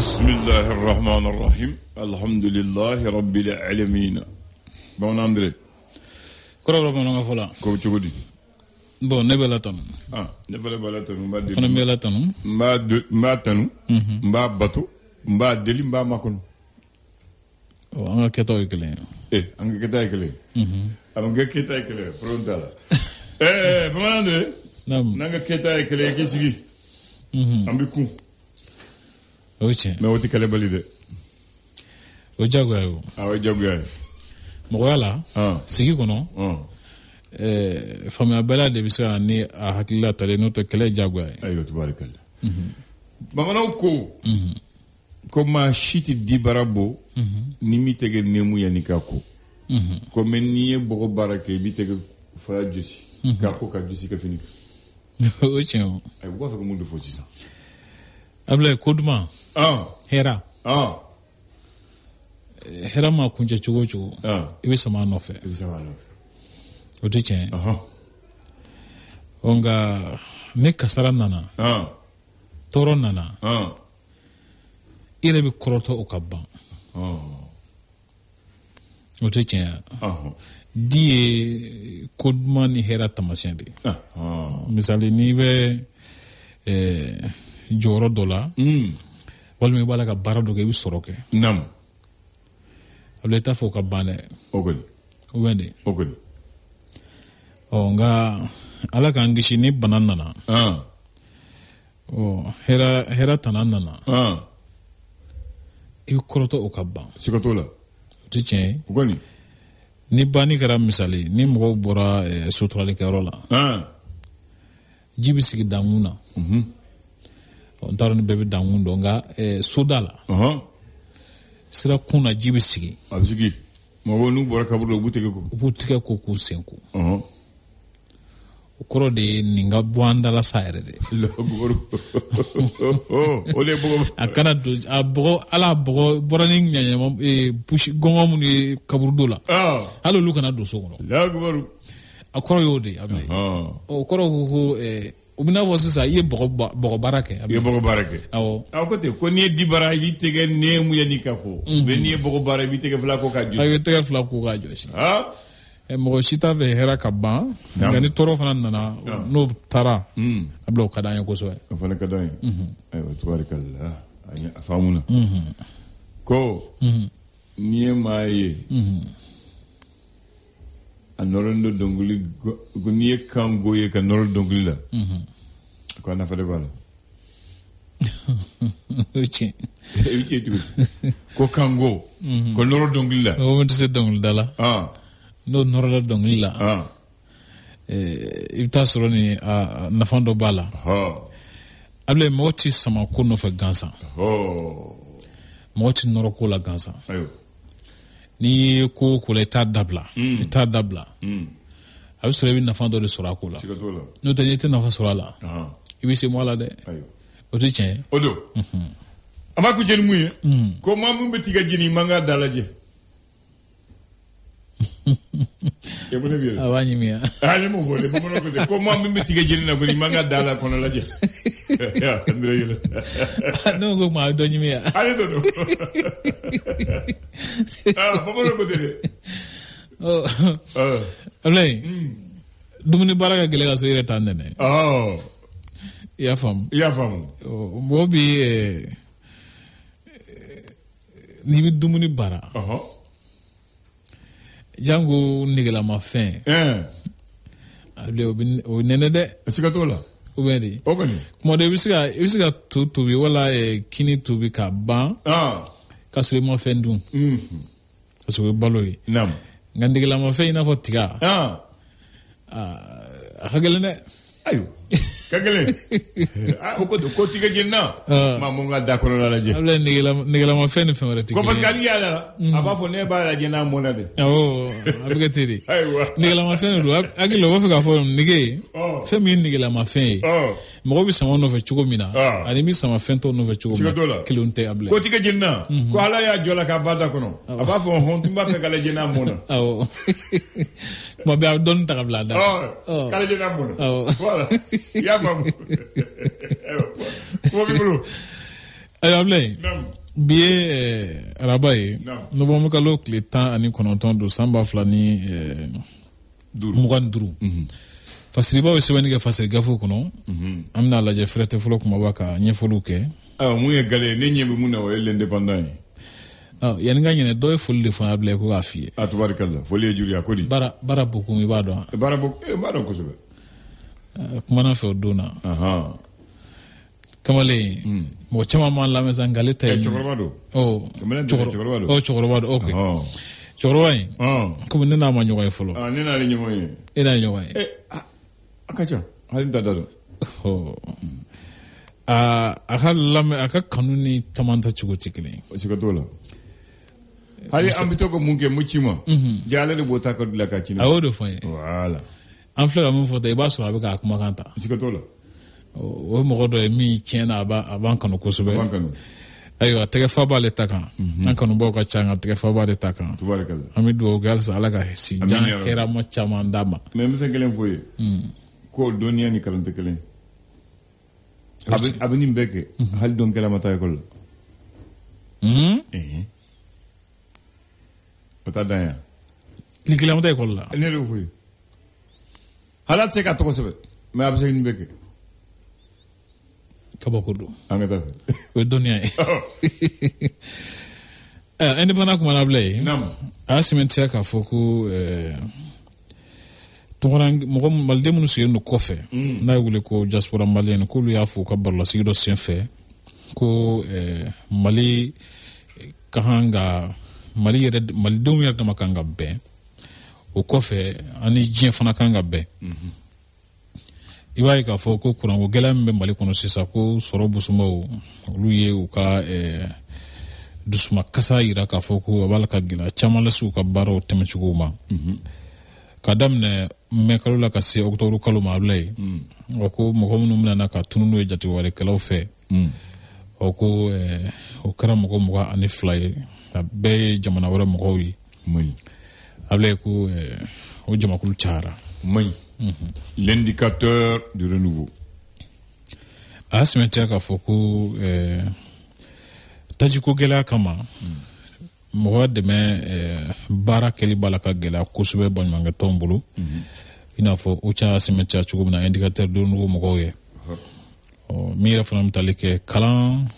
Bismillahirrahmanirrahim. Alhamdulillahi rabbil alamin. Bon André. Koro ba nga fola. Ko chogodi. Bon ne bela tanu. Ne bela tanu mba de. Fana bela tanu. Mba tanu. Mba bato. Mba deli mba makon. Anga keto ikele. Anga keto ikele. Anga keto ikele. Pronto la. Bon André. Nanga keto ikele kisigi. Ambiku. Oche. Mais oti kale balide. O jagoyo. O jagoyo. Mogola. Sigi kono. Famia bela de bisa ni a hakila tale no to kale jagoyo. Ayo tubarikalla. Bamana ko. Ko ma shiti di barabo. Ni mi tege nemu ya nikako. Ko menni bogo barake bi tege fa jusi. Kako ka jusi ka finika. Oche. Ay wo fa ko mundu fo sisa. Able koduma. Hera. Hera ma kunja chugo chugo. Ibe sama nofe. Otiche. Onga ne kasara nana. Toro nana. Ire bi koroto okabba. Otiche. Die koduma ni hera tamasende. Misali ni be joro dola. Walme bala ka bara do ke bi soroke. Nam. Ableta fo ka bane. Ogol. Wende. Ogol. Nga ala ka ngishi ni banana na. Hera tanana na. Ibi koroto okabba. Sikotola. Tiche. Ogoni. Ni bani kara misali ni mgo bora sutrali ka rola. Jibi sigi damuna. Ontaron bebe dangundo nga sodala. Sira kuna jibi sigi. Absigi. Mo nu bora kaburo buteke ko. Buteke ko ku senku. Okoro de ninga bwanda la saire de. Logoro. Ole bogo. Akana do abogo ala bogo borani nyanya push gongo mu ni kaburdola. Halo lu kana do sokono. Logoro. Akoro yode abne. Okoro ko ubina wo sisa ye bogo barake. Ye bogo barake. Awo. Akote ko ni di bara bi tege nemu ya nikako. Be ni bogo bara bi tege fla ko ka josi. Ayo tege fla ko ka josi. Mo shita ve hera kabba. Ngani toro fana nana no tara. Ablo kadanya ko so. Fana kadanya. Ayo tubarikalla. Anya afamuna. Ko ni maye. Anorando donguli go ni kango ye ka noro donguli la. Ko na fade bala. Uchi. Ko kango ko noro donguli la. O mo se donguli dala. No noro donguli la. Ibta soroni nafando bala. Able moti sama ko no fa gansa. Moti noro ko la gansa. Ayo. Ni ko la ta dabla. Ta dabla. Abi sore bi nafando de sora ko la. No te nyete nafa sora la. Ibi se mo la de. Ayo. O ti chen. Odo. Ama ku jeni muye. Ko ma mu betiga jeni manga dalaje. Ebone biye. Awani miya. Ale mo vole mo no ko de ko ma mu betiga jeni na ko ni manga dala kono laje. Ya Andre yele. No go ma do miya. Ale do. Mo no ko de. Alay. Dumuni baraka gele ga so ire tande ne. Ya fam. Mo bi ni bi dumuni bara. Jango nigela ma fin. Able o nene de. Sikatola. Obedi. Ogoni. Mo de bisika to bi wala kini to bi ka ban. Ka sele mo fin dun. Parce que baloyi. Nam. Ngandigela ma fin na fotiga. Hagelene. Ayo. Kagele. Ko tiga jenna. Ma mo nga dakoro la je. Able nigela ma fin fe wala tiga. Ko parce que ala aba fo ne ba la jenna mo na de. Abike tiri. Aywa. Nigela ma fin do agilo wo fe ka fo nige. Fe mi nigela ma fin. Mo bi sama no fe chugo mina. Ani mi sama fin to no fe chugo. Kilonte able. Ko tiga jenna. Ko ala ya jola ka bada kono. Aba fo hon tumba fe kala jenna mo na. Mo be don ta kabla da. Kala jenna mo na. Voilà. Ya fam. Ko bi bulu. Ablaye bi ye araba ye novembre kalo tile 19 don san 2025 fasiribaw ye sɛbɛnni kɛ fasiri gafew kɔnɔ an bɛna lajɛ fɛrɛtɛ fɔlɔ kumaba ka ɲɛfɔliw kɛ mun ye gale ne ɲɛ bɛ mun na o ye l'indépendant ye yanni ka ɲinɛ dɔ ye foli de fɔ Ablaye ko k'a f'i ye tubarikala foli ye juru ya ko di bara bokum i b'a dɔn bara bokum b'a dɔn kosɛbɛ kumana fɛ o don na kamalen mɔgɔ caman b'an lamɛn sa nk'ale ta ye cɛkɔrɔba don cɛkɔrɔba don ok cɛkɔrɔba in komi ne n'a ma ɲɔgɔn ye fɔlɔ ne n'ale ɲɔgɔn ye e n'a ye ɲɔgɔn ye a ka ca hali n t'a da dɔn a ka kanu ni caman ta cogo tɛ kelen ye siga t'o la hali an bɛ to ka mun kɛ mu ci ma ja ale de b'o ta ka dilan ka ci a y'o de fɔ n ye voilà an filɛ ka min fɔ ta i b'a sɔrɔ a bɛ k'a kumakan ta siga t'o la o ye mɔgɔ dɔ ye min tiɲɛna a b'an kanu kosɛbɛ ayiwa tɛgɛfa b'ale ta kan an kanubaw ka ca nka tɛgɛfa b'ale ta kan an bɛ dugawu kɛ halisa ala ka sijan hɛrɛma caman d'a ma mais n bɛ se kelen fɔ ye ko dɔnniya ni kalan tɛ kelen a bɛ nin bɛɛ kɛ hali dɔnkɛla ma taa ekɔli la o t'a dan yan ni kelen ma taa ekɔli la ne de y'o fɔ ye hali a tɛ se ka tɔgɔ sɛbɛn mais a bɛ se nin bɛɛ kɛ kabako don an ka taa fɛ o ye dɔnniya ye indépendant kumana Ablaye a y'a sɛmɛntiya k'a fɔ ko mɔgɔ maliden minnu sigilen don kɔfɛ n'a ye wele ko diaspora malien k'olu y'a fɔ u ka barolasigi dɔ senfɛ ko mali ka kan ka malidenw yɛrɛ dama kan ka bɛn o kɔfɛ ani diɲɛ fana kan ka bɛn i b'a ye k'a fɔ ko kuranko gɛlɛya min bɛ mali kɔnɔ sisan ko sɔrɔ busumaw olu ye u ka dusuma kasa yira k'a fɔ ko a b'a la ka gɛlɛya caman lase u ka baaraw tɛmɛcogow ma ka daminɛ mɛ kalo la ka se octobre kalo ma Ablaye ko mɔgɔ minnu bɛna ka tunu n'u ye jatewarekɛlaw fɛ ko o kɛra mɔgɔ 22 ye a bɛɛ ye jamana wɛrɛ mɔgɔw ye Ablaye ko o jamakulu cayara l'indicateur du renouveau a y'a sɛmɛntiya k'a fɔ ko tajiko gɛlɛya kama mɔgɔ dɛmɛ baara kɛli b'a la ka gɛlɛya kosɛbɛ baɲumankɛtɔnw bolo i n'a fɔ o caya sɛmɛntiya cogo min na indicateur du renouveau mɔgɔw ye min yɛrɛ fana bɛ tali kɛ kalan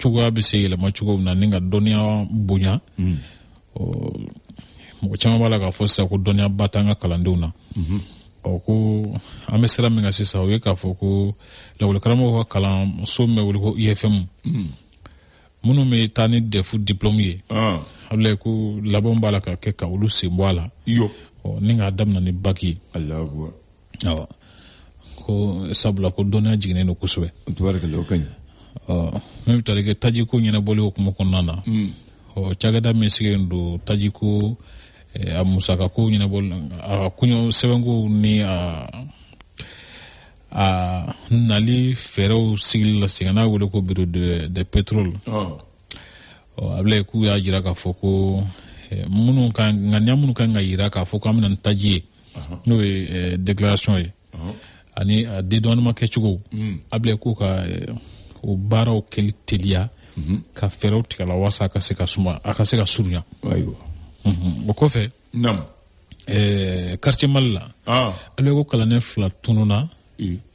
cogoya bɛ se yɛlɛma cogo min na ni ka dɔnniya bonya mɔgɔ caman b'a la k'a fɔ sisan ko dɔnniya ba t'an ka kalandenw na ko an bɛ sira min kan sisan o ye k'a fɔ ko lakɔlikaramɔgɔw ka kalanso min bɛ wele ko IFM minnu bɛ taa ni DEF diplôme ye Ablaye ko labɛnw b'a la ka kɛ ka olu sen bɔ a la ni k'a daminɛ ni bac ye ko sabula ko dɔnniya jiginnen don kosɛbɛ min bɛ tali kɛ tajiko ɲɛnabɔli hukumu kɔnɔna na cakɛda min sigilen don tajiko a musakako ɲɛnabɔli a kɔɲɔ sɛbɛnkow ni a nali fɛɛrɛw sigili la segin n'a wele ko bureau de pétrole Ablaye k'u y'a jira k'a fɔ ko ŋaniya minnu kan ka jira k'a fɔ ko an bɛna ni taji ye n'o ye déclaration ye ani a dédouanement kɛcogo Ablaye k'u ka o baaraw kɛli teliya ka fɛɛrɛw tigɛ la walasa a ka se ka surunya o kɔfɛ quartier Mali la Ablaye ko kalanden 2 tununa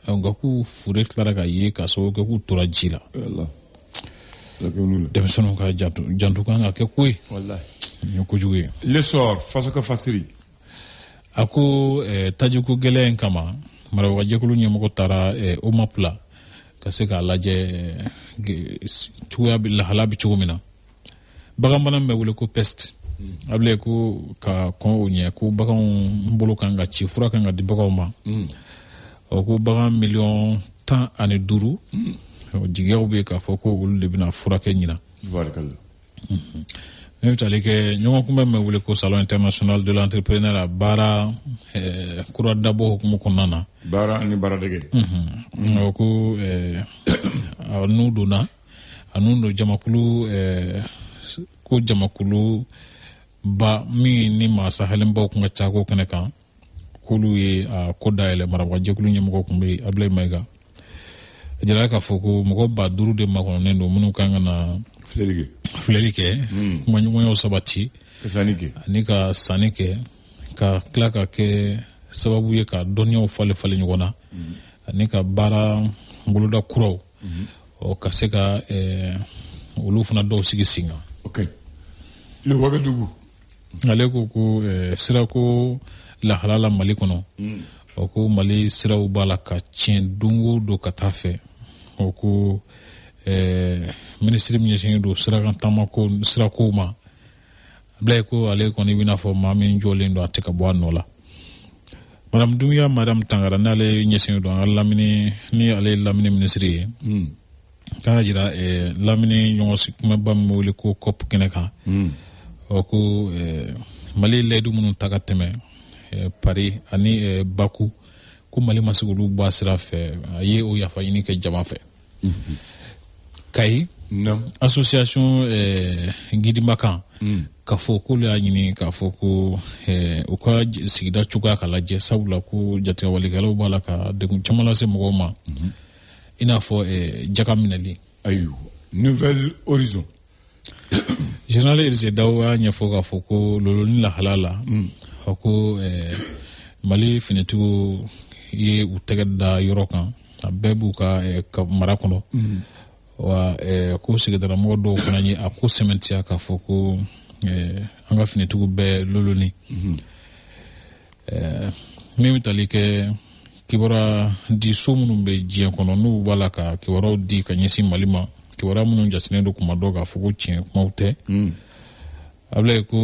nka k'u fure tilara ka ye k'a sababu kɛ k'u tora ji la denmisɛnninw ka janto kan ka kɛ ko ye ni kojugu ye l'essor faso ka fasiri a ko tajiko gɛlɛya in kama marawajɛkulu ɲɛmɔgɔ taara OMAP la ka se k'a lajɛ cogoya lahala bɛ cogo min na bagan bana min bɛ wele ko peste Ablaye ko ka kɔn o ɲɛ ko baganw bolo kan ka ci fura kan ka di baganw ma ko bagan 15 jigiyaw bɛ k'a fɔ ko olu de bɛna furakɛ ɲina ne bɛ tali kɛ ɲɔgɔn kunbɛn min bɛ wele ko salon international de l'entrepreneuriat baara kura dabɔ hukumu kɔnɔna na baara ani baaradege ko n'u donna a n'u don jamakulu ko jamakulu ba min ni maa sahalenbaw kun ka ca ko kɛnɛ kan k'olu ye ko dayɛlɛ marawajɛkulu ɲɛmɔgɔ kun bɛ Ablaye Mayiga jira k'a fɔ ko mɔgɔ 5,000 de makɔnɔnen don minnu kan ka na filɛli kɛ kuma ɲɔgɔnyaw sabati ani ka sanni kɛ ka tila ka kɛ sababu ye ka dɔnniyaw falen ɲɔgɔn na ani ka baara boloda kuraw ka se ka olu fana dɔw sigi sen kan. Ok. Le Ouagadougou. Ale ko sirako lahalala Mali kɔnɔ o ko Mali siraw b'a la ka tiɲɛ don o don ka taa fɛ o ko minisiri min ɲɛsinnen don sirakow ma bila ko ale kɔni bɛna fɔ maa min jɔlen don a tɛ ka bɔ a nɔ la. Madame Doumbouya Madame Tangara n'ale ɲɛsinnen don an ka lamini ni ale ye lamini minisiri ye k'a jira lamini ɲɔgɔn kumaba min wele ko COP kɛnɛ kan o ko Mali layidu minnu ta ka tɛmɛ Paris ani Baku ko Mali ma se k'olu bɔ a sira fɛ a ye o yafa ɲini kɛ jama fɛ. Kayi association Gidimakan k'a fɔ k'olu y'a ɲini k'a fɔ ko u ka sigida cogoya ka lajɛ sabula ko jatigɛwalikɛlaw b'a la ka degun caman lase mɔgɔw ma i n'a fɔ jaga minɛli. Ayiwa Nouvelle Horizon. Général Elise Dawo y'a ɲɛfɔ k'a fɔ ko loloni lahala la ko Mali finitigiw ye u tɛgɛ da yɔrɔ kan a bɛɛ b'u ka mara kɔnɔ wa ko sigidaramɔgɔ dɔw fana ye a ko sɛmɛntiya k'a fɔ ko an ka finitigiw bɛɛ loloni min bɛ tali kɛ kibaruya di so minnu bɛ diɲɛ kɔnɔ n'u b'a la ka kibaruyaw di ka ɲɛsin Mali ma kibaruya minnu jatinen don kuma dɔ k'a fɔ ko tiɲɛ kumaw tɛ a bila ko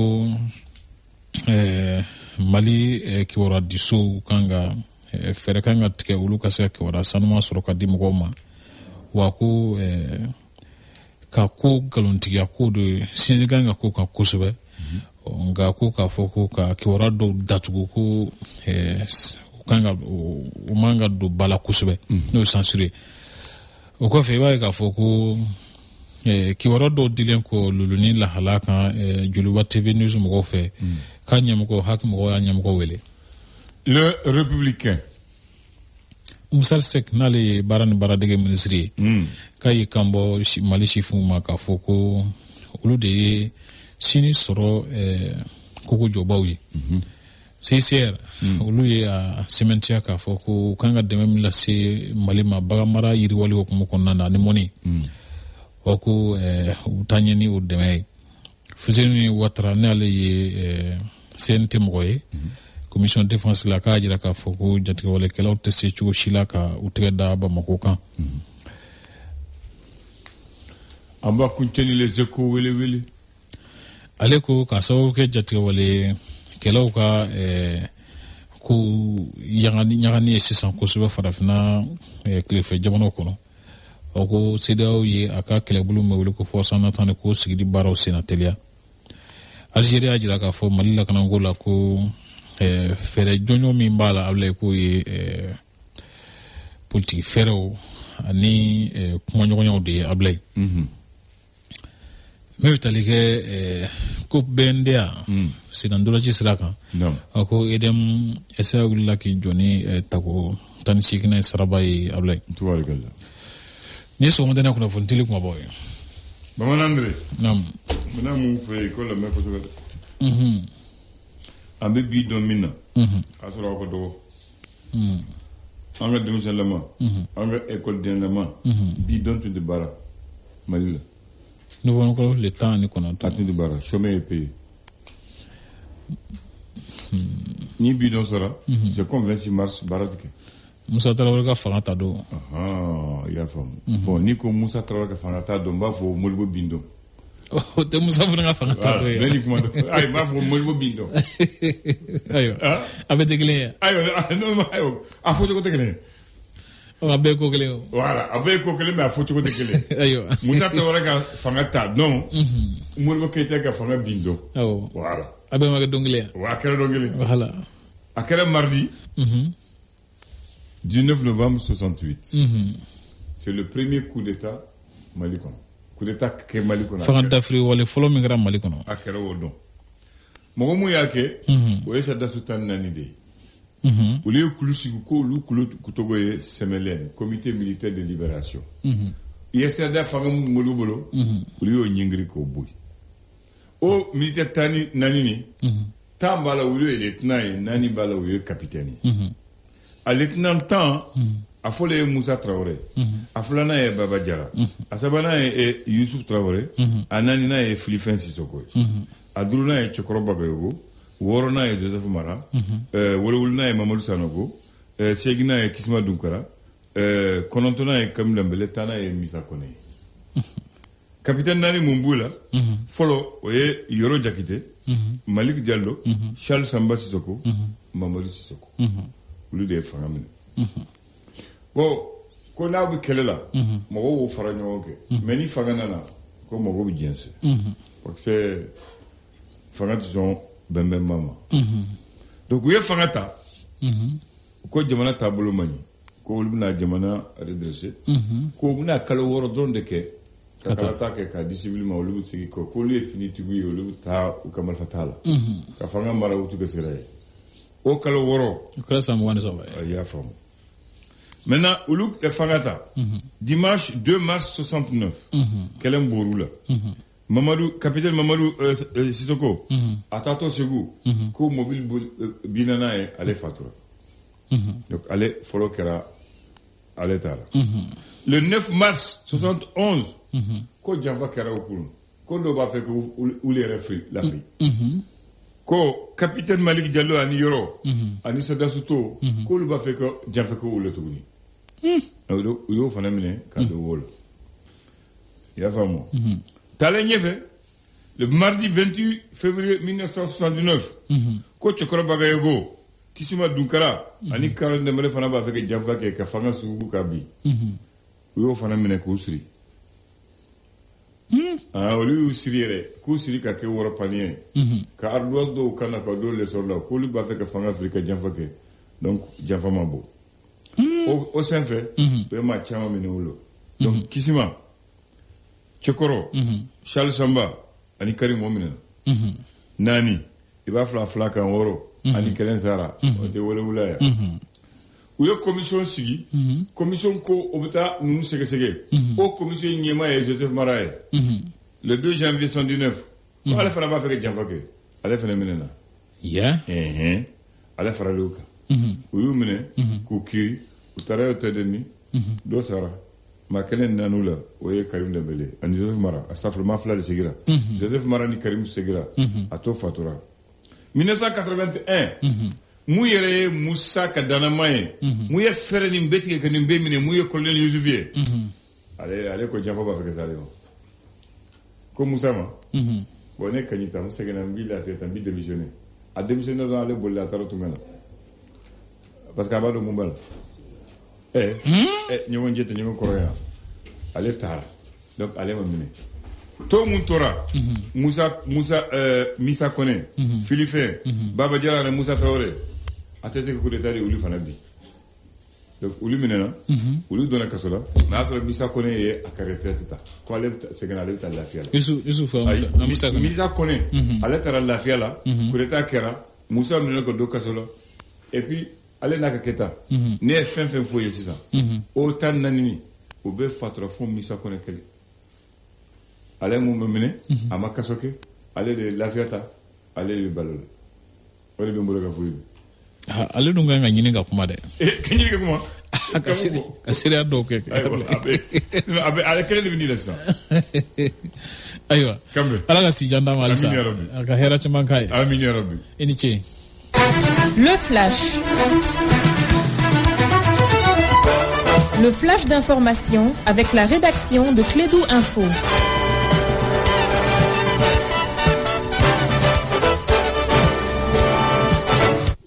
Mali kibaruya di so kan ka fɛɛrɛ kan ka tigɛ olu ka se ka kibaruya sanuman sɔrɔ ka di mɔgɔw ma wa ko ka ko nkalontigiya ko de sinsin kan ka ko kan kosɛbɛ nka ko k'a fɔ ko ka kibaruya dɔw datugu ko u man ka don ba la kosɛbɛ n'o ye sansure o kɔfɛ i b'a ye k'a fɔ ko kibaruya dɔw dilen kɔ loloni lahala kan Joliba TV News mɔgɔw fɛ k'a ɲɛmɔgɔ hakimɔgɔw y'a ɲɛmɔgɔ wele. Le Républicain. Musa Sek n'ale ye baara ni baaradege minisiri ye k'a ye kan bɔ Mali sifinw ma k'a fɔ ko olu de ye sini sɔrɔ koko jɔbaw ye. CCR olu ye a sɛmɛntiya k'a fɔ ko kan ka dɛmɛ min lase Mali ma bagan mara yiriwali hukumu kɔnɔna na ani mɔni o ko u taa ɲɛ ni o dɛmɛ ye. Fuseni Ouattara n'ale ye CNT mɔgɔ ye commission défense la k'a jira k'a fɔ ko jatigɛwalekɛlaw tɛ se cogo si la ka u tɛgɛ da Bamako kan. An b'a kuncɛ les échos wele ale ko k'a sababu kɛ jatigɛwalekɛlaw ka ko ɲagani ye sisan kosɛbɛ farafinna tilefɛ jamanaw kɔnɔ o ko CEDEAO ye a ka kɛlɛbolo min wele ko force en attente ko sigidi baaraw sen na teliya. Algérie y'a jira k'a fɔ Mali lakanako la ko fɛɛrɛ jɔnjɔn min b'a la a bila k'o ye politiki fɛɛrɛw ani kumaɲɔgɔnyaw de ye a bila ye. Min bɛ tali kɛ ko BNDA senandolaci sira kan a ko EDM ɛsɛ wulila k'i jɔ ni tako 18 saraba ye a bila ye. Ni sɔgɔmada kunnafoni teli kumabɔ ye. Bamanan André. Naam. Bana mun fɛ ko lamɛn kosɛbɛ. An bɛ bi dɔn min na. A sɔrɔ aw ka dɔgɔ. An ka denmisɛnlama. An ka ekɔlidenlama. Bi dɔn tun tɛ baara Mali la. Nouveau encore le temps ni kɔnɔntɔn. A tun tɛ baara chômage est payé. Ni bi dɔn sɔrɔ. C'est comme 26 mars baara tigɛ. Musa Traoré ka fanga ta don. I y'a faamu. Bon ni ko Musa Traoré ka fanga ta don n b'a fɔ Modibo bin dɔn. O tɛ Musa fana ka fanga ta don ye. Bɛɛ ni kuma dɔn. Ayi n b'a fɔ Modibo bin dɔn. Ayiwa a bɛɛ tɛ kelen ye. Ayiwa a fɔcogo tɛ kelen ye. A bɛɛ ye ko kelen ye. Voilà a bɛɛ ye ko kelen mais a fɔcogo tɛ kelen ye. Ayiwa Musa Traoré ka fanga ta dɔn. Modibo Keyita ka fanga bin dɔn. Awɔ voilà a bɛɛ ma kɛ don kelen ye. Wa a kɛra don kelen. Voilà a kɛra mardi. 19 novembre 68. C'est le premier coup d'État Mali kɔnɔ. Coup d'État kɛ Mali kɔnɔ. Fanga dafiri wale fɔlɔ min kɛra Mali kɔnɔ. A kɛra o dɔn. Mɔgɔ mun y'a kɛ. O ye Sadasu tan naani de ye. olu ye kulu sigi ko olu kulu kutogo ye SMLN, comité militaire de libération. ISRD fanga mulu bolo olu y'o ɲingiri k'o boyi o militaire tani nanini tan b'a la olu ye lieutenant ye nani b'a la olu ye capitaine ye a lieutenant tan a fɔlɔ ye Musa Traoré a filanan ye Baba Jara a sabanan ye Yusuf Traoré a naaninan ye Filifɛn Sisoko ye a duurunan ye Cɛkɔrɔba Bayogo wɔɔrɔnan ye Joseph Mara wolowolonan ye Mamadou Sanogo seeginan ye Kisuma Dunkara kɔnɔntɔnnan ye Kamilu Dembele tannan ye Misa Kone ye capitaine naani mun b'u la fɔlɔ o ye Yoro Jakite Malik Diallo Charles Samba Sissoko Mamadou Sissoko olu de ye fanga minɛ bon ko n'a bɛ kɛlɛ la mɔgɔw y'o fara ɲɔgɔn kɛ mais ni fanga nana ko mɔgɔw bɛ jɛnsɛn parce que fanga tɛ sɔn bɛnbɛnba ma donc u ye fanga ta ko jamana taabolo man ɲi ko olu bɛna jamana redresser ko u bɛna kalo 6 dɔrɔn de kɛ ka kalata kɛ k'a di civil ma olu bɛ sigi kɔ k'olu ye finitigiw ye olu bɛ taa u ka marifa t'a la ka fanga mara u t'u kɛ sira ye o kalo 6 o kɛra san 23 i y'a faamu maintenant olu fanga ta dimanche 2 mars 69 kɛlɛ min bɔr'u la capitaine Mamadou Sissoko a taatɔ Segu ko mobile binana ye ale fatura donc ale fɔlɔ kɛra ale taara le 9 mars 71 ko janfa kɛra o kun ko dɔw b'a fɛ ko olu yɛrɛ lafili ko capitaine Malik Diallo ani Yɔrɔ ani Sadasu To k'olu b'a fɛ ko janfa ko olu tuguni u y'o fana minɛ ka don wo la i y'a faamu taalen ɲɛfɛ le mardi 28 février 1969 ko Cɛkɔrɔba Bayogo Kisuma Dunkara ani Kamilu Dembele fana b'a fɛ ka janfa kɛ ka fanga sugu ka bin u y'o fana minɛ k'u siri olu y'u siri yɛrɛ k'u siri ka kɛ wɔrɔpaniye ka ardoise dɔw kana ka dɔw lesɔrɔ la k'olu b'a fɛ ka fanga fili ka janfa kɛ donc janfa ma bɔ o senfɛ u ye maa caman minɛ o la donc Kisuma Cɛkɔrɔ Charles Samba ani Karim o minɛna naani i b'a fila kan 6 ani 1 sara o tɛ welewula yan u ye commission sigi commission ko o bɛ taa ninnu sɛgɛsɛgɛ o commission ɲɛmaa ye Joseph Mara ye le 2 janvier 79 ko ale fana b'a fɛ ka janfa kɛ ale fana minɛna ale farala o kan u y'u minɛ k'u kiiri u taara y'o tɛdɛni dɔ sara maa kelen nanu la o ye Karim Dembele ani Joseph Mara astafurlah fila de segira Joseph Mara ni Karim segira a to fatura 1981 mun yɛrɛ ye Musa ka danama ye mun ye fɛrɛ nin bɛɛ tigɛ ka nin bɛɛ minɛ mun ye colonel Yusuf ye ale ko janfa b'a fɛ ka se ale ma ko Musa ma bon ne kaɲi tan n sɛgɛnna n b'i lafiya tan n b'i démissionner a démissionner dɔrɔn ale bolila a taara tunga na parce que a b'a dɔn mun b'a la ɲɔgɔn jɛ tɛ ɲɔgɔn kɔrɔ yan ale taara donc ale ma minɛ to mun tora Misa Kone Filifɛn Baba Jara ani Musa Traoré a tɛ tigɛ coup d'état de olu fana bi donc olu minɛna olu donna kaso la mais a y'a sɔrɔ Misa Kone ye a ka retraite ta ko ale sɛgɛnna ale bɛ taa lafiya la Misa Kone ale taara lafiya la coup d'état kɛra Musa minɛna ka don kaso la et puis ale n'a ka kɛta ne ye fɛn fɛn f'o ye sisan o tan naani o bɛ fatura fo Misa Kone kelen ale mun bɛ minɛ a ma kaso kɛ ale de ye lafiya ta ale de bɛ balo la o de bɛ n bolo ka fɔ ye ale dun kan ka ɲini ka kuma dɛ ka ɲini ka kuma ka seereya dɔw kɛ ale kelen de bɛ nin la sisan ayiwa ala ka si jan d'a ma halisa a ka hɛrɛ caman k'a ye amin ya rabi i ni ce le flash le flash d'information avec la rédaction de Clédou Info.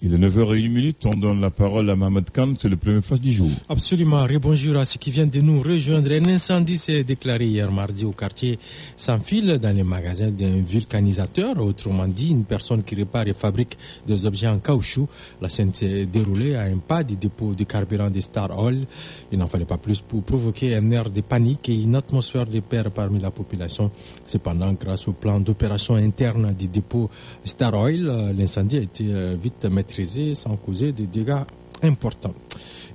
Il est 9h01, on donne la parole à Mohamed Khan, c'est le premier flash du jour. Absolument, rebonjour à ceux qui viennent de nous rejoindre. Un incendie s'est déclaré hier mardi au quartier Sans-Fil, dans les magasins d'un vulcanisateur, autrement dit une personne qui répare et fabrique des objets en caoutchouc. La scène s'est déroulée à un pas du dépôt de carburant de Star Oil. Il n'en fallait pas plus pour provoquer un air de panique et une atmosphère de peur parmi la population. Cependant, grâce au plan d'opération interne du dépôt Star Oil, l'incendie a été vite maîtrisé maîtrisée sans causer de dégâts importants.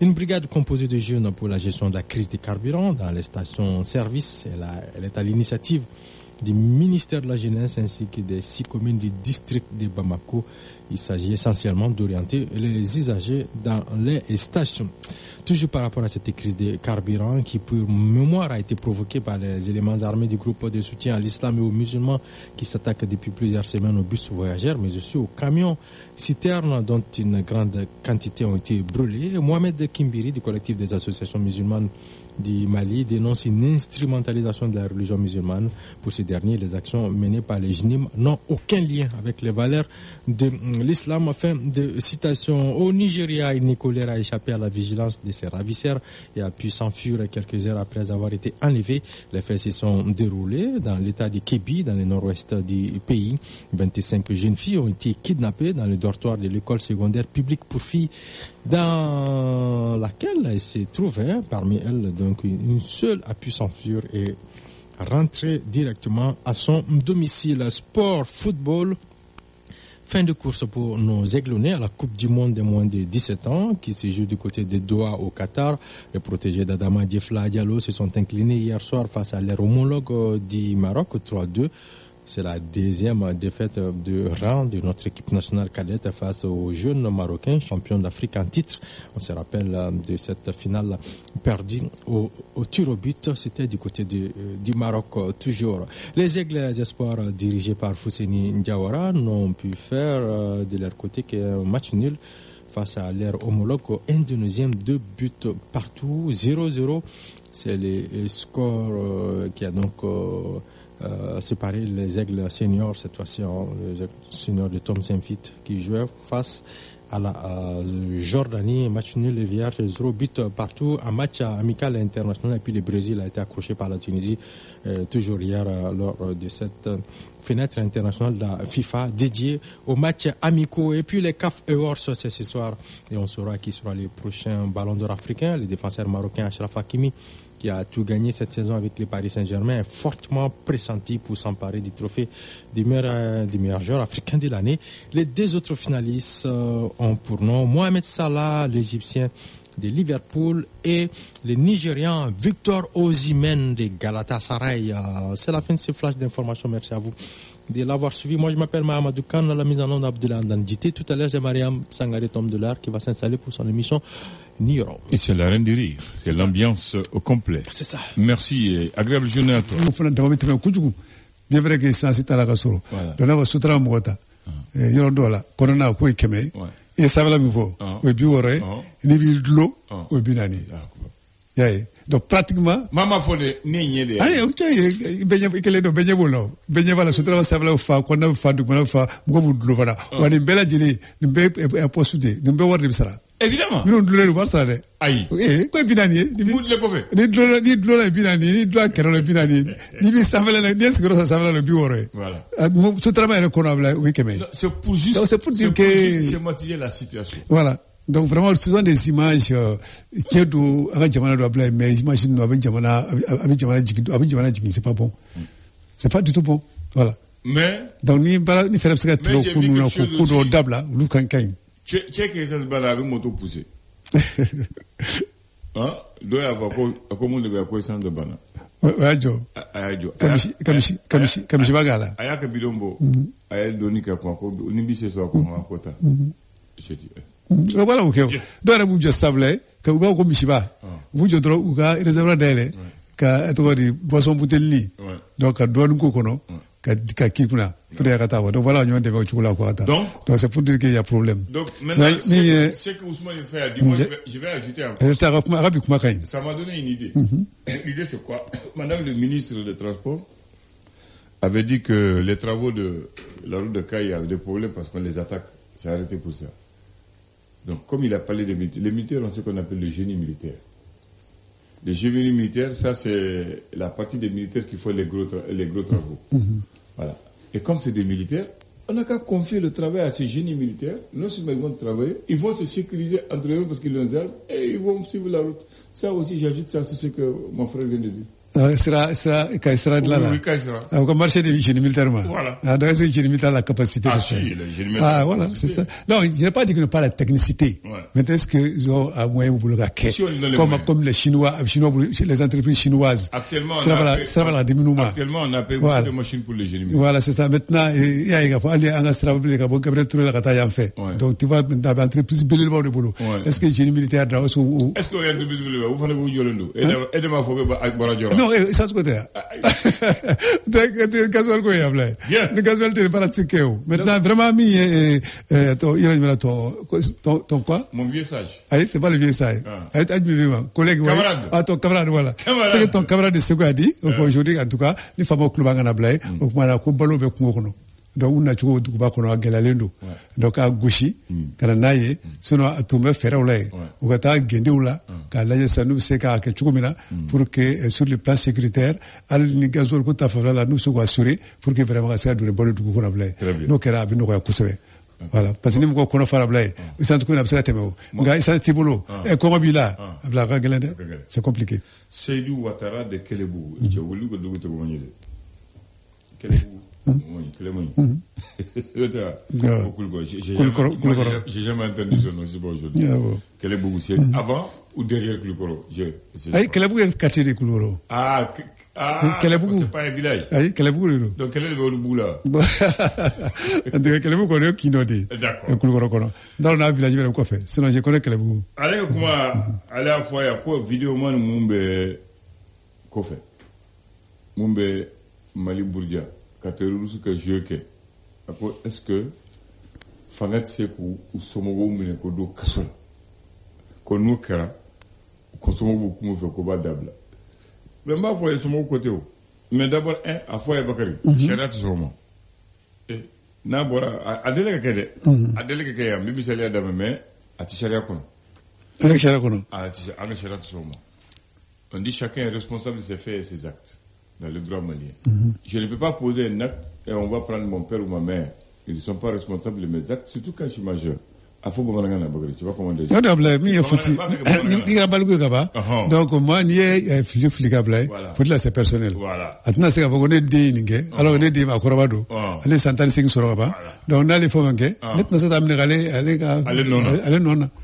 Une brigade composée de jeunes pour la gestion de la crise des carburants dans les stations-service, elle est à l'initiative du ministère de la Jeunesse ainsi que des 6 communes du district de Bamako. Il s'agit essentiellement d'orienter les usagers dans les stations. Toujours par rapport à cette crise de carburant qui, pour mémoire, a été provoquée par les éléments armés du groupe de soutien à l'islam et aux musulmans qui s'attaquent depuis plusieurs semaines aux bus voyageurs, mais aussi aux camions citernes dont une grande quantité ont été brûlés. Mohamed Kimbiri du collectif des associations musulmanes du Mali dénonce une instrumentalisation de la religion musulmane. Pour ces derniers, les actions menées par les JNIM n'ont aucun lien avec les valeurs de l'islam. Fin de citation. Au Nigeria, une écolière a échappé à la vigilance de ses ravisseurs et a pu s'enfuir quelques heures après avoir été enlevée. Les faits se sont déroulés dans l'état de Kebbi, dans le nord-ouest du pays. 25 jeunes filles ont été kidnappées dans le dortoir de l'école secondaire publique pour filles dans laquelle elles se trouvaient. Parmi elles, donc, une seule a pu s'enfuir et rentrer directement à son domicile. Sport, football. Fin de course pour nos aiglonnés à la Coupe du Monde des moins de 17 ans qui se joue du côté de Doha au Qatar. Les protégés d'Adama Diefla Diallo se sont inclinés hier soir face à leur homologue du Maroc 3-2. C'est la deuxième défaite de rang de notre équipe nationale cadette face aux jeunes Marocains, champions d'Afrique en titre. On se rappelle de cette finale perdue au tir au but. C'était du côté du Maroc toujours. Les Aigles espoirs dirigés par Fousseni Ndiawara n'ont pu faire de leur côté qu'un match nul face à leur homologue indonésien. 2 buts partout, 0-0. C'est le score qui a donc séparer les Aigles seniors, cette fois-ci les seniors de Tom Saint-Fit qui jouaient face à la Jordanie. Match nul et vierge, 0 but partout. Un match amical et international. Et puis le Brésil a été accroché par la Tunisie toujours hier lors de cette fenêtre internationale de la FIFA dédiée aux matchs amicaux. Et puis les CAF Awards, c'est ce soir. Et on saura qui sera les prochains ballons d'or africains. Le défenseur marocain Achraf Hakimi, qui a tout gagné cette saison avec le Paris Saint-Germain, est fortement pressenti pour s'emparer du trophée du meilleur joueur africain de l'année. Les 2 autres finalistes ont pour nom Mohamed Salah, l'Égyptien de Liverpool, et le Nigérian Victor Osimhen de Galatasaray. C'est la fin de ce flash d'information. Merci à vous de l'avoir suivi. Moi, je m'appelle Mahamadou Khan, la mise en onde Abdoulaye Andandjité. Tout à l'heure, c'est Mariam Sangaré Tom Delard qui va s'installer pour son émission Niro. Et c'est la reine du rire. C'est l'ambiance au complet. C'est ça. Merci et agréable journée à toi. Bien vrai que ça c'est à la gasoro. Donc là, c'est très mouata. Yoro dola, corona ko ikeme. Et ça va la nouveau. Oui, biore, ni bildo, oui binani. Yaye. Donc pratiquement mama fone ni de ay ok benye kele do benye bolo benye wala sutra sabla fa ko na fa du na fa mo bu dlo fara wani bela jini ni be postude ni be warde bisara évidemment mi non dlo le warsa de ay ko binani ni mu le ko fe ni dlo la binani ni dlo kero la binani ni bi sabla la des gros sabla le bi wore voilà mo sutra ma ko na bla oui keme c'est pour juste c'est pour dire que schématiser la situation voilà. Donc vraiment, ce sont des images qui est do avec Jamana do Ablaye, mais j'imagine avec Jamana c'est pas bon. C'est pas du tout bon. Voilà. Mais donc ni faire ça trop coup do dabla, lu kan kan. Check ça bala avec moto poussé. Hein? Doit avoir quoi comment on va quoi ça de bana. Ouais, jo. Comme bagala. Aya ka bilombo. Aya doni ka ko ni bi se so ko ma kota. Je dis voilà ok donc on vous stable que vous comme Michiba vous je droit ou ka réservoir d'aile ka to di boisson bouteille donc don ko kono ka kikuna pour ya kata donc voilà on devait chukula ko kata donc c'est pour dire qu'il y a problème donc maintenant ce que Ousmane fait a dit moi je vais ajouter encore ça m'a donné une idée. L'idée c'est quoi? Madame le ministre des Transports avait dit que les travaux de la route de Kaï avaient des problèmes parce qu'on les attaque. C'est arrêté pour ça. Donc, comme il a parlé des militaires, les militaires ont ce qu'on appelle le génie militaire. Le génie militaire, ça c'est la partie des militaires qui font les gros travaux. Voilà. Et comme c'est des militaires, on n'a qu'à confier le travail à ces génies militaires. Non seulement ils vont travailler, ils vont se sécuriser entre eux parce qu'ils ont des armes et ils vont suivre la route. Ça aussi, j'ajoute ça sur ce que mon frère vient de dire. sera de là. Au marché des génies militaires. Voilà. Dans les génies militaires, la capacité de faire. Ah, voilà, c'est ça. Non, je n'ai pas dit qu'ils n'ont pas la technicité. Mais est-ce qu'ils ont un moyen pour le raquer? Comme les Chinois, les entreprises chinoises. Actuellement, ça va la diminuer. Actuellement, on a payé beaucoup de machines pour les génies militaires. Voilà, c'est ça. Maintenant, il y a aller en Australie, Gabriel Touré, la Kataï en fait. Donc, tu vas dans l'entreprise de boulot. Est-ce que les génies militaires dans est-ce que l'entreprise de boulot, vous faites vous yolendo? Aidez-moi à faire non, ça se côté. Le gasoil quoi, le gasoil t'es pas ticket. Maintenant, vraiment, il a ton quoi? Mon vieux sage. Ah, c'est pas le vieux sage. Ah, collègue, ton camarade, voilà. C'est que ton camarade de ce qu'on a dit, aujourd'hui, en tout cas, les femmes au club en Ablaye, au moins, la coupe ballon avec nous. Donc, on a toujours du coup, qu'on a galalendo. Donc, à gauchi, quand on a sinon, à tout me faire au lait. Ou à ta guendoula, quand là, ça nous sait qu'à quelque chose, pour que, sur le plan sécuritaire, à l'unigazo, qu'on t'a fait là, nous soyons assurés, pour que vraiment, ça ait du bon du coup, qu'on a blé. Nous, qu'on a nous, voilà. Parce que nous, qu'on a fait la blague. Ils sont tout qu'on a fait la thémo. Gars, ils sont tibolo. Et comment bila? C'est compliqué. Seydou Ouattara de Kelebou. Il y a voulu que nous te gagnions. Kelebou. J'ai jamais entendu ce nom, c'est bon aujourd'hui. Kelebou, c'est avant ou derrière Kouloukoro? Kelebou est quartier de Kouloukoro. Ah, c'est pas un village. Kelebou. Donc, quel est le bout là? Kelebou connaît qui n'a dit. D'accord. Kouloukoro. Dans le village, il va quoi faire? Sinon, je connais Kelebou. Allez, comment, à la fois, il y a quoi, vidéo, moi, Moumbe, quoi fait? Moumbe, Mali Bourdia. Katerulu que je que est-ce que fangat seku ou somogo mine ko do kasola ko no kara ko somogo ko mo fe ko ba dabla mais ma foi somogo côté o mais d'abord a foi bakari sharia somo et na bora adele ka ya mi misali adama mais ati sharia kono ati anga sharia somo on dit chacun est responsable de ses faits et ses actes dans le droit malien. Je ne peux pas poser un acte et on va prendre mon père ou ma mère. Ils ne sont pas responsables de mes actes, surtout quand je suis majeur. Tu vois comment dire? Donc, moi, ni est flicable. Faut là, c'est personnel. Maintenant, c'est qu'on est dit, alors on est dit, ma corabado. Allez, s'entendre, c'est sur là-bas. Donc, on a les femmes, maintenant, ça t'amène aller non.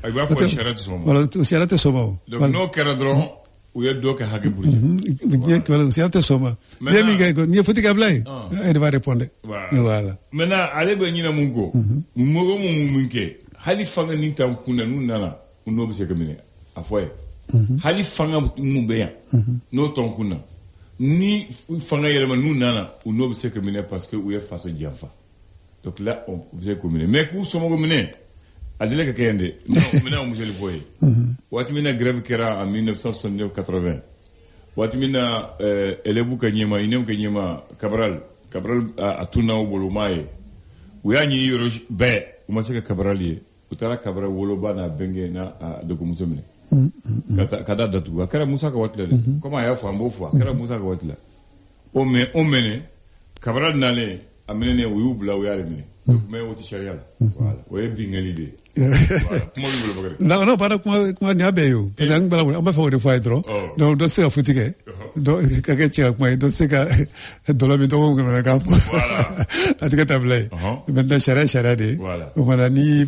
Voilà, aussi, elle a été somme. Donc, nos caradrons, ou y'a d'autres qui ont c'est un soma. Mais il faut que elle va répondre. Voilà. Maintenant, allez, ben, il y a mon go. Mogo munke. Hali fanga ninta kuna nuna uno bise kamine. Afoye. Hali fanga mumbeya. No ton kuna. Ni fanga yelema nuna uno bise kamine parce que ou y'a face de diamfa. Donc là, on bise kamine. Mais kou somo kamine. Adele ka kende. Non, maintenant on monsieur le voyer. Wati mina grève kera en 1979-80. Wati mina élève kanyema inem kanyema Cabral a tourné au bolomaye. Uya ni yoro be umaseka Cabral ye. Utara Cabral woloba na benge na de komusomene. Kada datu kara Musa ka watla. Comment ya fambo fwa kara Musa ka watla. O mene Cabral nale amene uyu bla uya remene. Mais au Ticharial. Voilà. Ouais, bingali de. Voilà. Non, pas comment n'y a pas eu. Parce que on va faire des fois trop. Donc, dans ce cas, faut que donc quelqu'un tient moi, dans ce cas, dans la maison comme un gars. Voilà. En tout cas, tablé. Maintenant, charia de. Voilà. On a ni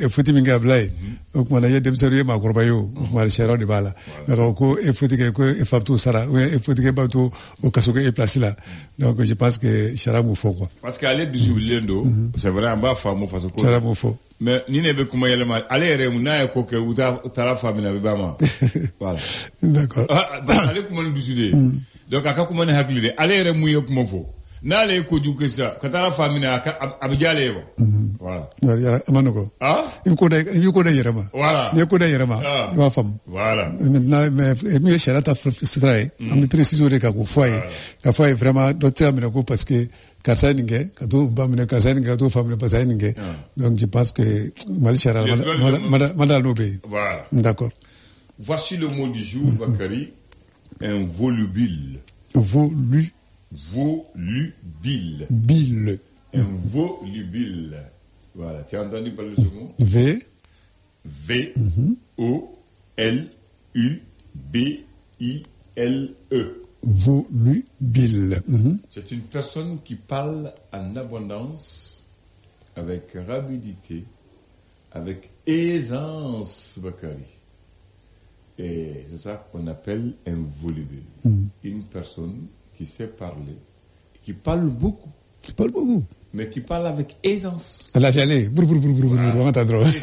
faut que minga blay. Donc, on a y a des sérieux ma corbayo. On a charia de bala. Donc, il faut que il faut tout ça. Oui, il faut que bateau au kasuke est placé là. Donc, je pense que charia mou faut quoi. Parce qu'aller du Souliendo, c'est vrai, en bas, femme, façon quoi. Charia mou faut. Mais ni ne veut comment y aller mal. Allez, Rémouna et Coque, ou ta la famille avec Bama. Voilà. D'accord. Allez, comment nous décider. Donc, à quoi comment est hackli? Allez, Rémouille, comment faut. N'allez, Kodou, que ça. Quand la famille a Abidjalé. Voilà. Manoko. Ah? Il connaît Yerama. Voilà. Il connaît Yerama. Ma femme. Voilà. Maintenant, mais mieux, Charata, c'est on précise au cas foyer. La fois est vraiment doté à Ménaco parce que Karsaningue, quand bamine Karsaningue, quand famille Passaningue. Donc, je pense que Malichara, Madame Lobé. Voilà. D'accord. Voici le mot du jour, Bakary. Un volubile. Volubile. Bile. Un volubile. Voilà. Tu as entendu parler de ce mot? V-O-L-U-B-I-L-E. Volubile. C'est une personne qui parle en abondance, avec rapidité, avec aisance, Bakari. Et c'est ça qu'on appelle un volubile. Une personne qui sait parler, qui parle beaucoup. Mais qui parle avec aisance. La fialée, et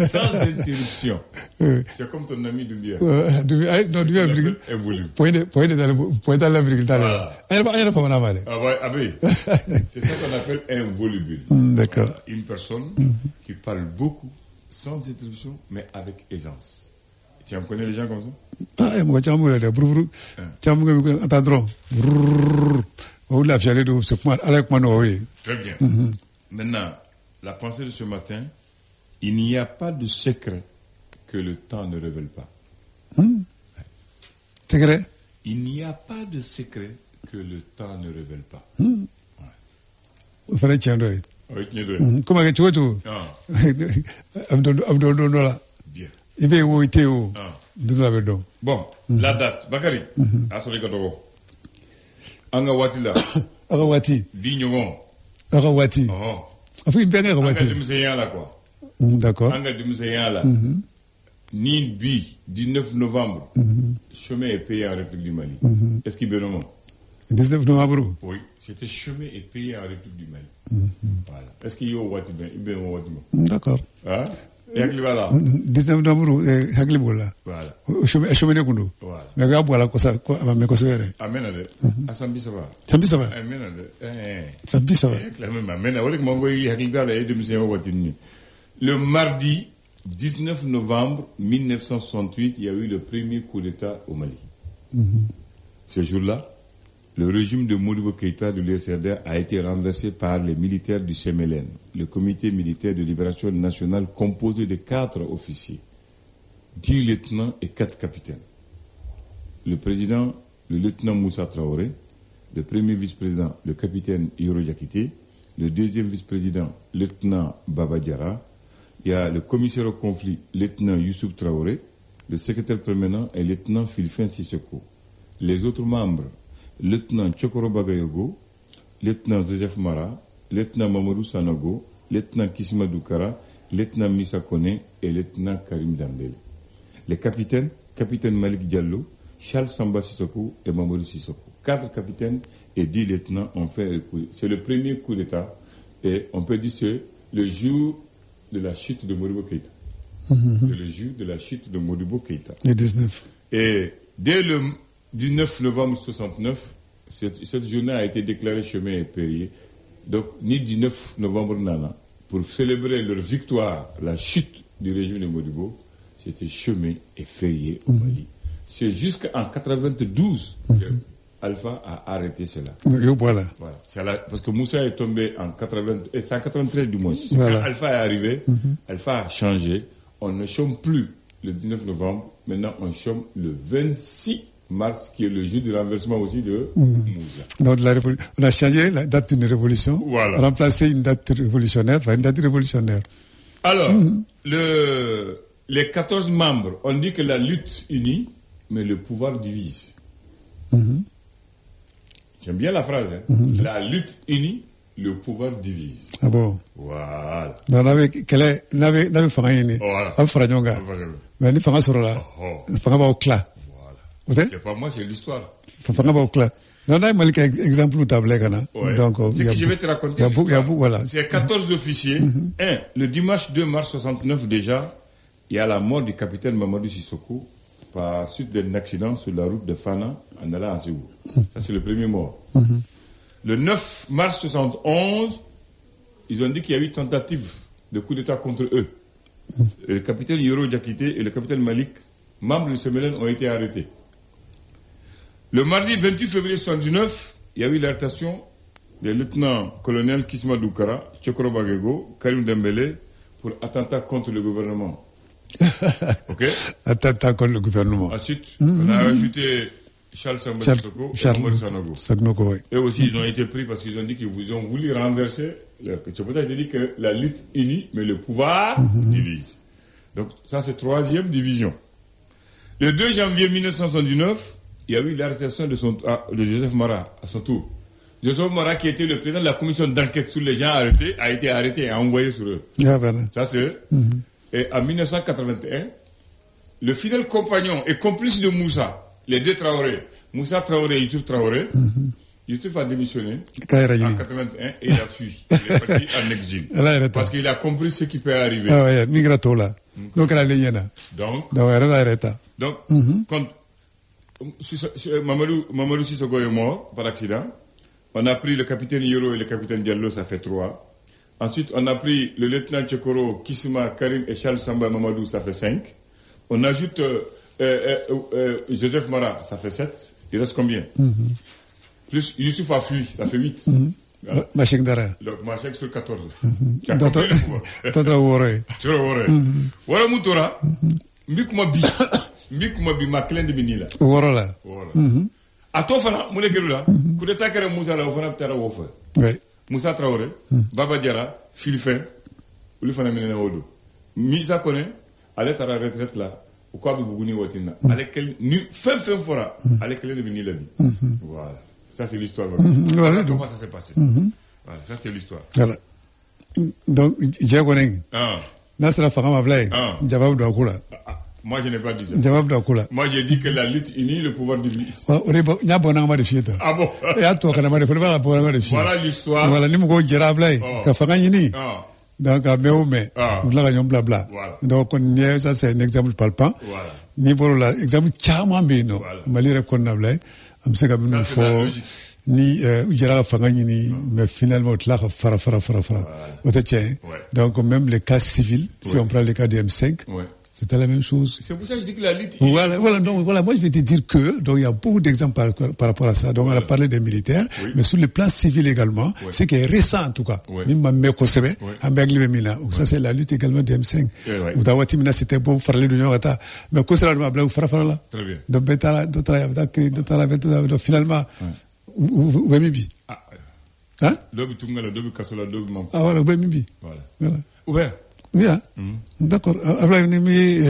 sans interruption. C'est comme ton ami Doumbia. Doumbia évolue. Point dans la virgule. C'est ça qu'on appelle un volubile. D'accord. Voilà. Une personne qui parle beaucoup, sans interruption, mais avec aisance. Tu en connais les gens comme ça? Ah, moi, tu as un Très bien. Maintenant, la pensée de ce matin, il n'y a pas de secret que le temps ne révèle pas. Secret? Il n'y a pas de secret que le temps ne révèle pas. Il fallait tiens d'œil. Comment tu vois tout? Bien. Il veut où était où? Bon, la date. Bakari, Asoli Kotogo. Angawati là. Agawati. Dignogon. Agawati. Oh. Afi bien Agawati. Anga Dumseyan là quoi. D'accord. Anga Dumseyan là. Ni bi 19 novembre. Chemin est payé en République du Mali. Est-ce qu'il est bon? 19 novembre. Oui, c'était chemin est payé en République du Mali. Voilà. Est-ce qu'il y a Wati ben? Il est Wati. D'accord. Hein? Et Hagliwala. 19 novembre Hagliwala. Voilà. Chemin de Kundu. Voilà. Mais regarde voilà quoi ça quoi mais quoi ça va? Amen ale. Asambi ça va. Sambi ça va. Amen ale. Sambi ça va. Clairement amen. Wala ko mongo yi Hagliwala et Dumseyan Wati ni. Le mardi 19 novembre 1968, il y a eu le premier coup d'État au Mali. Ce jour-là, le régime de Modibo Keïta de l'USRD a été renversé par les militaires du CMLN, le comité militaire de libération nationale composé de 4 officiers, 10 lieutenants et 4 capitaines. Le président, le lieutenant Moussa Traoré, le premier vice-président, le capitaine Yoro Diakité, le deuxième vice-président, lieutenant Baba Diarra. Il y a le commissaire au conflit, lieutenant Youssouf Traoré, le secrétaire permanent et lieutenant Philfin Sissoko. Les autres membres, lieutenant Chokoro Bagayogo, lieutenant Joseph Mara, lieutenant Mamadou Sanogo, lieutenant Kisima Doukara, lieutenant Missa Kone et lieutenant Karim Dambele. Les capitaines, capitaine Malik Diallo, Charles Samba Sissoko et Mamadou Sissoko. 4 capitaines et 10 lieutenants ont fait le coup. C'est le premier coup d'État et on peut dire que c'est le jour de la chute de Modibo Keïta. C'est le jour de la chute de Modibo Keïta. Le 19. Et dès le 19 novembre 69, cette journée a été déclarée chemin et payé. Donc, ni 19 novembre nana, pour célébrer leur victoire, la chute du régime de Modibo, c'était chemin et férié au Mali. C'est jusqu'en 92 que Alpha a arrêté cela. Voilà. Parce que Moussa est tombé en 193 du mois. Voilà. Quand Alpha est arrivé, Alpha a changé. On ne chôme plus le 19 novembre. Maintenant, on chôme le 26 mars, qui est le jour du renversement aussi de Moussa. Donc, on a changé la date d'une révolution. Voilà. Remplacé une date révolutionnaire par une date révolutionnaire. Alors, les 14 membres, on dit que la lutte unit, mais le pouvoir divise. J'aime bien la phrase. La lutte unie, le pouvoir divise. Ah bon? Voilà. Donc, on avait fait mais on a sur là. On a au cla. Voilà. C'est pas moi, c'est l'histoire. On a au cla. On a un exemple où tu as donc, je vais te raconter. Voilà. C'est 14 officiers. Le dimanche 2 mars 69, déjà, il y a la mort du capitaine Mamadou Sissoko par suite d'un accident sur la route de Fana en allant à Ségou. Ça, c'est le premier mort. Le 9 mars 71, ils ont dit qu'il y a eu tentative de coup d'État contre eux. Le capitaine Yoro Diakité et le capitaine Malik, membres du CMLN, ont été arrêtés. Le mardi 28 février 1979, il y a eu l'arrestation des lieutenants-colonels Kisma Doukara, Chokoro Bagego, Karim Dembélé pour attentat contre le gouvernement. Ok. Attentat contre le gouvernement. Ensuite, on a ajouté Charles Samba Sissoko et Mamadou Sanogo. Et aussi, ils ont été pris parce qu'ils ont dit qu'ils ont voulu renverser. C'est pour ça qu'ils ont dit que la lutte unie, mais le pouvoir divise. Donc, ça, c'est 3e division. Le 2 janvier 1979, il y a eu l'arrestation de Joseph Mara à son tour. Joseph Mara, qui était le président de la commission d'enquête sur les gens arrêtés, a été arrêté et envoyé sur eux. Ça, c'est... Et en 1981, le fidèle compagnon et complice de Moussa, les deux Traoré, Moussa Traoré et Youssouf Traoré, Youssouf a démissionné en 81 et il a fui. Il est parti en exil. Parce qu'il a compris ce qui peut arriver. Ah ouais, migrato là. Donc, quand Mamadou Sissoko est mort par accident, on a pris le capitaine Yoro et le capitaine Diallo, ça fait 3. Ensuite, on a pris le lieutenant Tchekoro, Kisima, Karim et Charles Samba Mamadou, ça fait 5. On ajoute Joseph Mara, ça fait 7. Il reste combien? Plus Youssouf a fui, ça fait 8. Machek Dara. Donc, Machek sur 14. Tatra Wore. Wara Moutora, Mbikuma Bi, ma clé de Binila. Wora là. A toi, Fana, Mounekerula, coup d'état que Moussa là, au Fana Ptara Wofa. Moussa Traoré, Baba Diara, Philfin, ou le Fana Menena Odo. Misa connaît, allez à la retraite là, au quoi vous Bougouni Watina. Avec quel, fin fora, avec quel est devenu la vie. Voilà. Ça, c'est l'histoire. Voilà comment ça s'est passé. Voilà, ça, c'est l'histoire. Voilà. Donc, Diagoneng. Nasra Fakama Blay. Jabab Dakula. Moi, je n'ai pas dit ça. Moi, j'ai dit que la lutte unie le pouvoir divise. Voilà l'histoire. Voilà, Nimgo Jerablay. Kafangani. Donc, à Méomé. Blabla. Donc, ça, c'est un exemple palpant. Ni pour l'exemple Chama Bino. Malira Konable. Amsegabino for. Ni Ujara Fangani, mais finalement, là, fara. Donc, même les cas civils, si on prend les cas de M5, c'était la même chose. C'est pour ça que je dis que la lutte... Voilà, moi je vais te dire que, donc il y a beaucoup d'exemples par rapport à ça. Donc on a parlé des militaires, mais sur le plan civil également, c'est qui est récent en tout cas. Même ça c'est la lutte également des M5. Ou Tawati Mina c'était bon, Farley de Nyogata, mais Kosera de Mabla ou Farafara. Très bien. Donc finalement, où est Mibi? Hein? Ah voilà, où est Mibi? Voilà. Ouvert. Bien, d'accord. Après, on a mis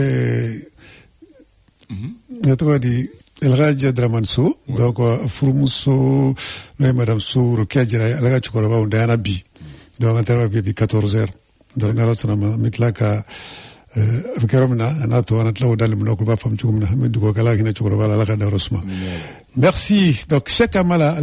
El Radja Dramanso, donc Furmuso, Madame Sou, Rokiadjira, Alaga Chukoraba, on a bi. Donc, on a 14h. Donc, on a mitlaka. Merci. Donc, chaque amala,